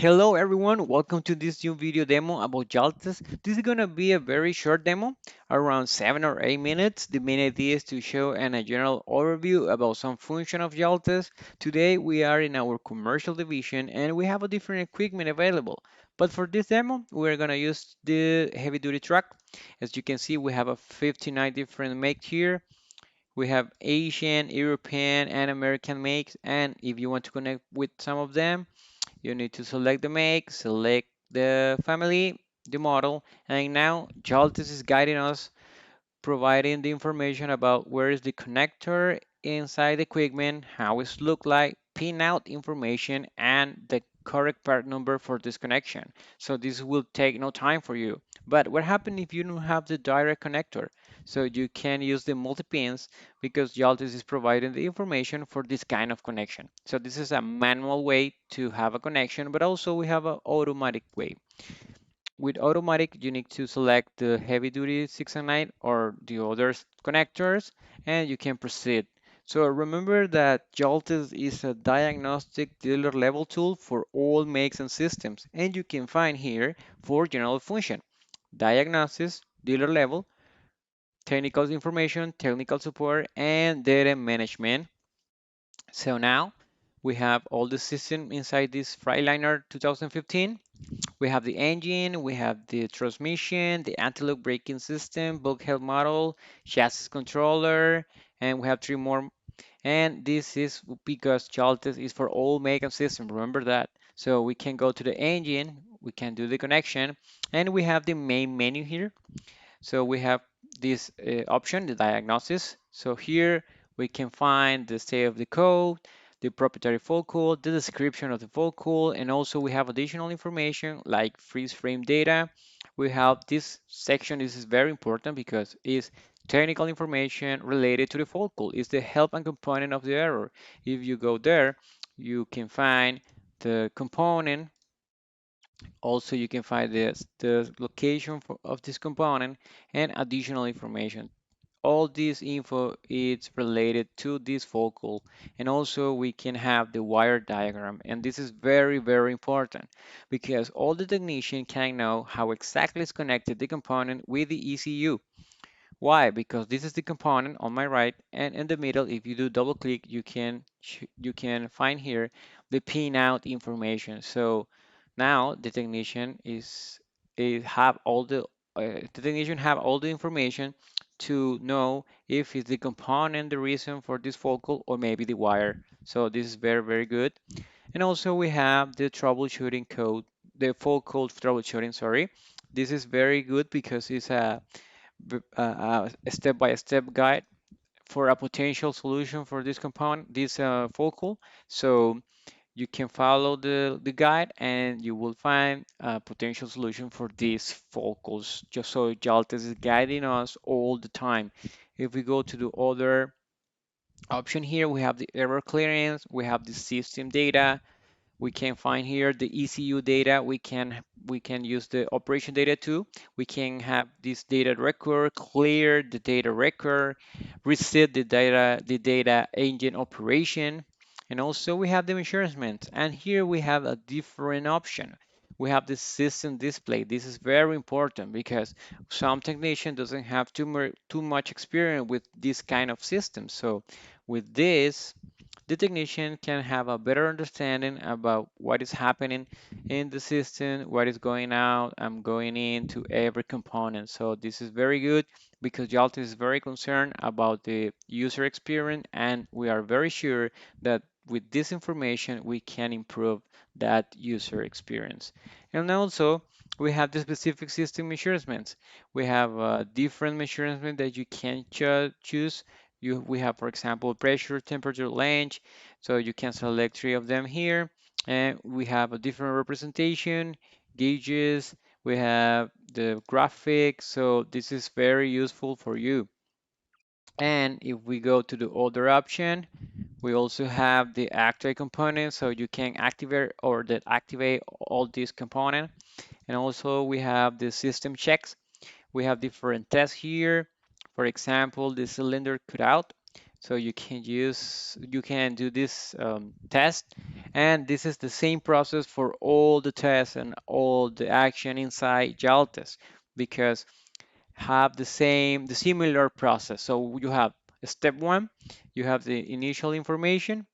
Hello everyone, welcome to this new video demo about Jaltest. This is gonna be a very short demo, around 7 or 8 minutes. The main idea is to show a general overview about some function of Jaltest. Today we are in our commercial division and we have a different equipment available. But for this demo, we're gonna use the heavy duty truck. As you can see, we have a 59 different make here. We have Asian, European, and American makes. And if you want to connect with some of them, you need to select the make, select the family, the model, and now Jaltis is guiding us, providing the information about where is the connector inside the equipment, how it look like, pin out information, and the correct part number for this connection. So this will take no time for you. But what happens if you don't have the direct connector? So you can use the multi-pins because Jaltis is providing the information for this kind of connection. So this is a manual way to have a connection, but also we have an automatic way. With automatic, you need to select the heavy duty 6 and 9 or the other connectors, and you can proceed. So remember that Jaltest is a diagnostic dealer level tool for all makes and systems, and you can find here four general functions: diagnosis, dealer level, technical information, technical support, and data management. So now we have all the system inside this Freightliner 2015. We have the engine, we have the transmission, the anti-lock braking system, bulkhead model, chassis controller, and we have three more. And this is because Jaltest is for all make and system. Remember that. So we can go to the engine, we can do the connection, and we have the main menu here. So we have this option, the diagnosis. So here we can find the state of the code, the proprietary fault code, the description of the fault code, and also we have additional information like freeze frame data. We have this section. This is very important because it's technical information related to the fault code. It's the help and component of the error. If you go there, you can find the component. Also, you can find the location of this component and additional information. All this info is related to this focal, and also we can have the wire diagram. And this is very, very important because all the technician can know how exactly is connected the component with the ECU. Why? Because this is the component on my right, and in the middle, if you do double click, you can find here the pinout information. So now the technician is have all the technician have all the information to know if it's the component the reason for this focal or maybe the wire. So this is very, very good. And also we have the troubleshooting code, the fault code troubleshooting, sorry. This is very good because it's a step-by-step guide for a potential solution for this component, this focal. So you can follow the guide and you will find a potential solution for these focals. Just so Jaltest is guiding us all the time. If we go to the other option here, we have the error clearance, we have the system data, we can find here the ECU data. We can use the operation data too. We can have this data record, clear the data record, reset the data engine operation, and also we have the measurement. And here we have a different option. We have the system display. This is very important because some technician doesn't have too much experience with this kind of system. So with this, the technician can have a better understanding about what is happening in the system, what is going out, and going into every component. So this is very good because Jaltest is very concerned about the user experience, and we are very sure that with this information we can improve that user experience. And also we have the specific system measurements. We have different measurements that you can choose. We have, for example, pressure, temperature, length. So you can select three of them here. And we have a different representation, gauges. We have the graphics. So this is very useful for you. And if we go to the other option, we also have the activate component. So you can activate or deactivate all these components. And also we have the system checks. We have different tests here. For example, the cylinder cutout. So you can do this test, And this is the same process for all the tests and all the action inside Jaltest because have the similar process. So you have step one, you have the initial information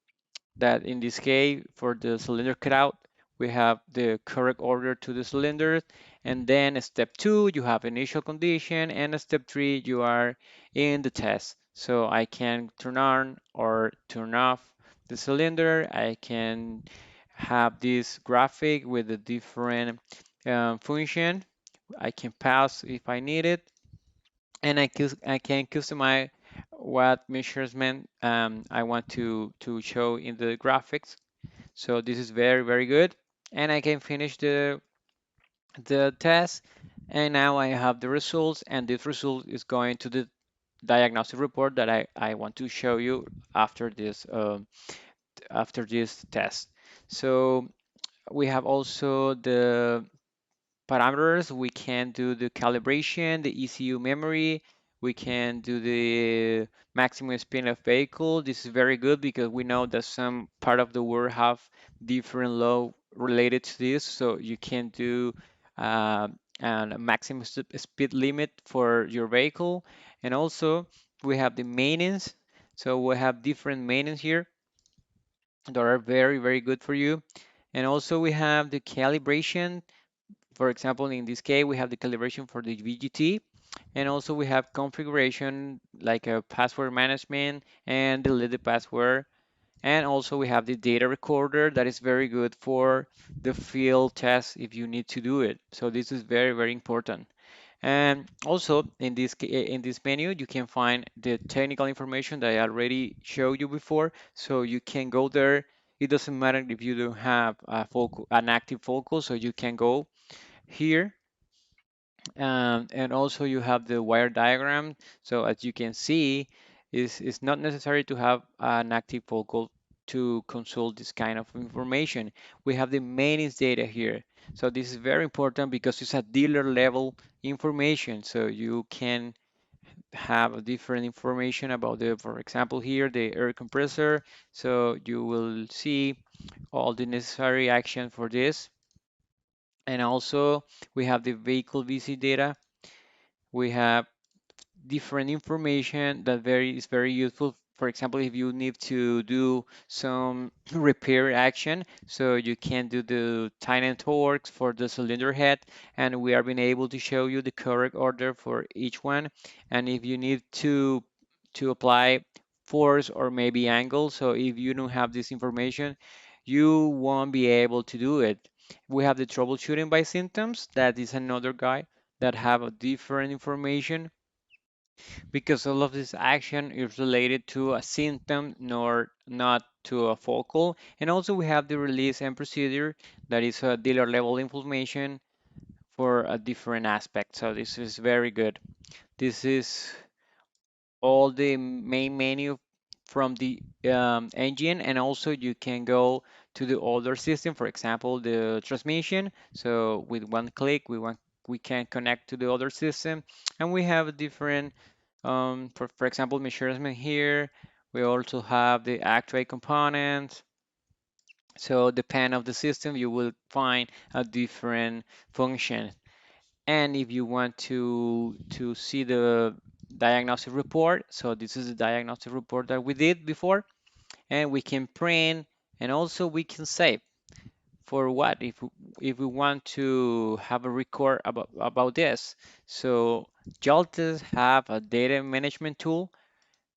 that in this case for the cylinder cutout, we have the correct order to the cylinders. And then step two, you have initial condition. And step three, you are in the test. So I can turn on or turn off the cylinder. I can have this graphic with the different function. I can pause if I need it, and I can customize what measurement I want to show in the graphics. So this is very, very good. And I can finish the test. And now I have the results, and this result is going to the diagnostic report that I want to show you after this test. So we have also the parameters. We can do the calibration, the ECU memory. We can do the maximum speed of vehicle. This is very good because we know that some part of the world have different law related to this. So you can do uh, a maximum speed limit for your vehicle. And also we have the maintenance. So we have different maintenance here that are very, very good for you. And also we have the calibration. For example, in this case, we have the calibration for the VGT, and also we have configuration like a password management and delete the password. And also we have the data recorder that is very good for the field test if you need to do it. So this is very, very important. And also in this menu, you can find the technical information that I already showed you before. So you can go there. It doesn't matter if you don't have an active focal, so you can go here. And also you have the wire diagram. So as you can see, it's not necessary to have an active focal to consult this kind of information. We have the maintenance data here. So this is very important because it's a dealer level information. So you can have different information about the, for example, here, the air compressor. So you will see all the necessary action for this. And also we have the vehicle visit data. We have different information that is very useful. For example, if you need to do some repair action, so you can do the tighten torques for the cylinder head, and we are being able to show you the correct order for each one. And if you need to apply force or maybe angle, so if you don't have this information, you won't be able to do it. We have the troubleshooting by symptoms. That is another guide that have a different information because all of this action is related to a symptom nor not to a focal. And also we have the release and procedure that is a dealer level information for a different aspect. So this is very good. This is all the main menu from the engine, and also you can go to the older system, for example the transmission. So with one click we can connect to the other system, and we have a different for example measurement here. We also have the actuate components. So depend of the system you will find a different function. And if you want to see the diagnostic report, so this is the diagnostic report that we did before, and we can print, and also we can save. For what? If we want to have a record about this. So Jaltest have a data management tool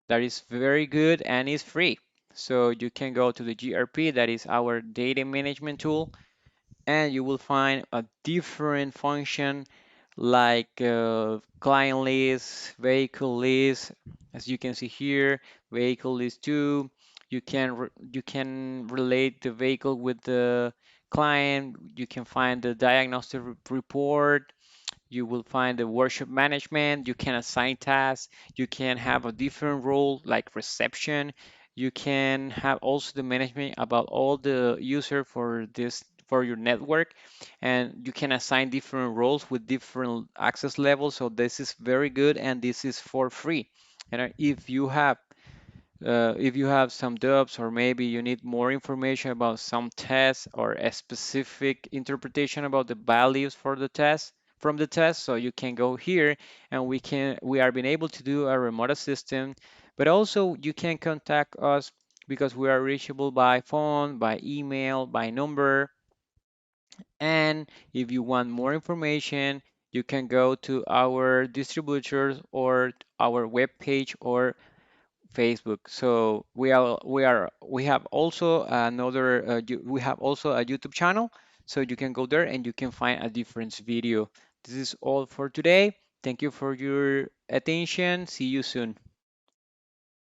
that is very good and is free. So you can go to the GRP, that is our data management tool, and you will find a different function like client list, vehicle list. As you can see here, vehicle list 2. You can relate the vehicle with the client. You can find the diagnostic report. You will find the workshop management. You can assign tasks. You can have a different role like reception. You can have also the management about all the user for this for your network, and you can assign different roles with different access levels. So this is very good, and this is for free. And if you have If you have some doubts or maybe you need more information about some tests or a specific interpretation about the values for the test from the test, so you can go here and we are being able to do a remote assistant, but also you can contact us because we are reachable by phone, by email, by number. And if you want more information, you can go to our distributors or our webpage or Facebook. So we have also we have also a YouTube channel, so you can go there and you can find a different video. This is all for today. Thank you for your attention. See you soon.